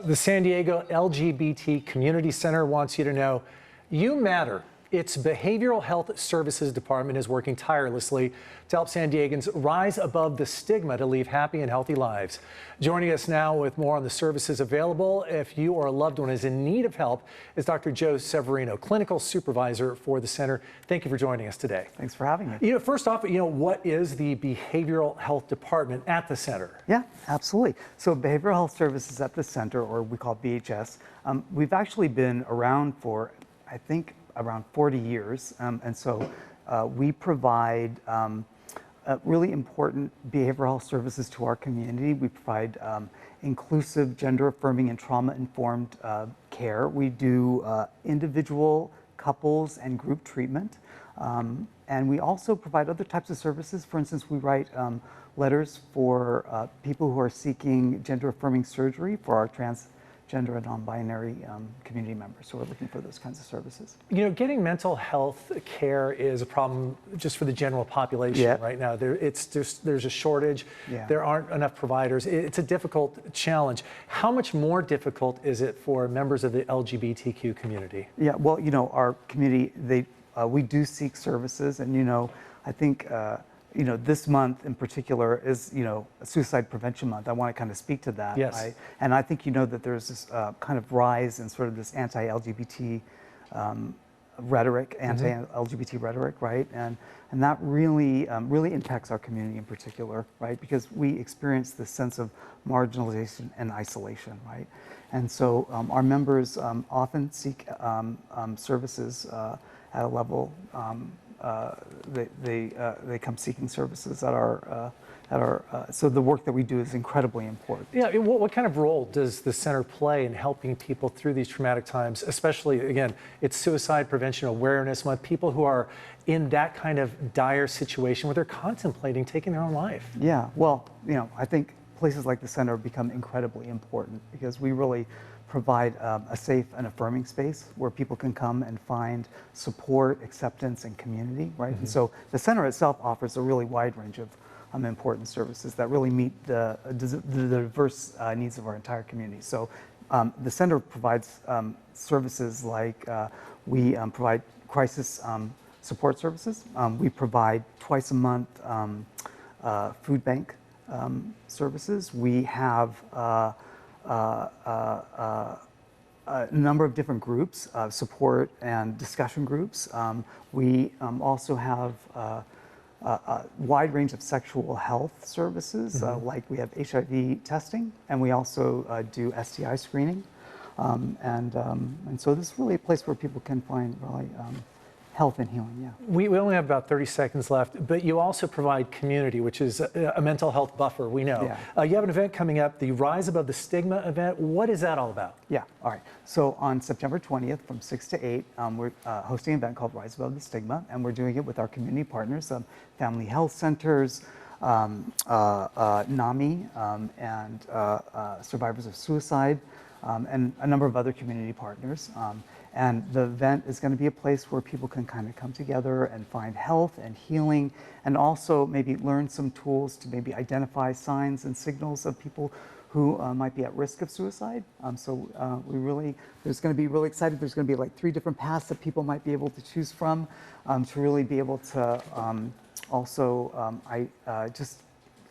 The San Diego LGBT Community Center wants you to know you matter. Its Behavioral Health Services Department is working tirelessly to help San Diegans rise above the stigma to lead happy and healthy lives. Joining us now with more on the services available if you or a loved one is in need of help is Dr. Joe Severino, Clinical Supervisor for the center. Thank you for joining us today. Thanks for having me. First off, what is the Behavioral Health Department at the center? Yeah, absolutely. So Behavioral Health Services at the center, or we call it BHS, we've actually been around for, I think, around 40 years. And so we provide really important behavioral health services to our community. We provide inclusive, gender-affirming, and trauma-informed care. We do individual, couples, and group treatment. And we also provide other types of services. For instance, we write letters for people who are seeking gender-affirming surgery for our transgender and non-binary community members who are looking for those kinds of services. Getting mental health care is a problem just for the general population right now. There's a shortage. There aren't enough providers. It's a difficult challenge. How much more difficult is it for members of the LGBTQ community? Yeah, well, our community, we do seek services, and I think this month in particular is, Suicide Prevention Month. I want to kind of speak to that. Yes. And I think that there's this kind of rise in sort of this anti-LGBT rhetoric, anti-LGBT rhetoric, right? And that really impacts our community in particular, right? Because we experience this sense of marginalization and isolation, right? And so our members often seek services at a level. They come seeking services that are so the work that we do is incredibly important. Yeah, what kind of role does the center play in helping people through these traumatic times, especially, again, it's Suicide Prevention Awareness Month, people who are in that kind of dire situation where they're contemplating taking their own life? Yeah, well, I think places like the center become incredibly important because we really provide a safe and affirming space where people can come and find support, acceptance, and community, right? And so the center itself offers a really wide range of important services that really meet the diverse needs of our entire community. So the center provides services like we provide crisis support services. We provide twice a month food bank services. We have a number of different groups, support and discussion groups. We also have a wide range of sexual health services, like we have HIV testing, and we also do STI screening. And so this is really a place where people can find really health and healing, yeah. We only have about 30 seconds left, but you also provide community, which is a mental health buffer, we know. Yeah. You have an event coming up, the Rise Above the Stigma event. What is that all about? Yeah, all right. So on September 20th from 6 to 8, we're hosting an event called Rise Above the Stigma, and we're doing it with our community partners, family health centers, NAMI, and survivors of suicide, and a number of other community partners. And the event is going to be a place where people can kind of come together and find health and healing, and also maybe learn some tools to maybe identify signs and signals of people who might be at risk of suicide. So there's going to be really excited. There's going to be like 3 different paths that people might be able to choose from to really be able to also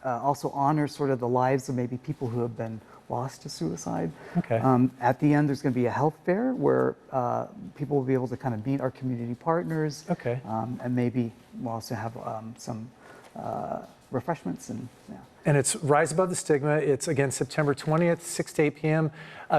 honor sort of the lives of maybe people who have been lost to suicide. Okay. At the end, there's going to be a health fair where people will be able to kind of meet our community partners. Okay. And maybe we'll also have some refreshments and yeah. And it's Rise Above the Stigma. It's, again, September 20th, 6 to 8 p.m.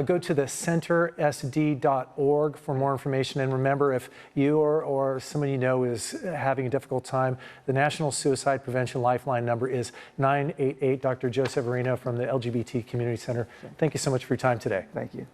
Go to the centersd.org for more information. And remember, if you or someone you know is having a difficult time, the National Suicide Prevention Lifeline number is 988. Dr. Joe Severino from the LGBT Community Center. Thank you so much for your time today. Thank you.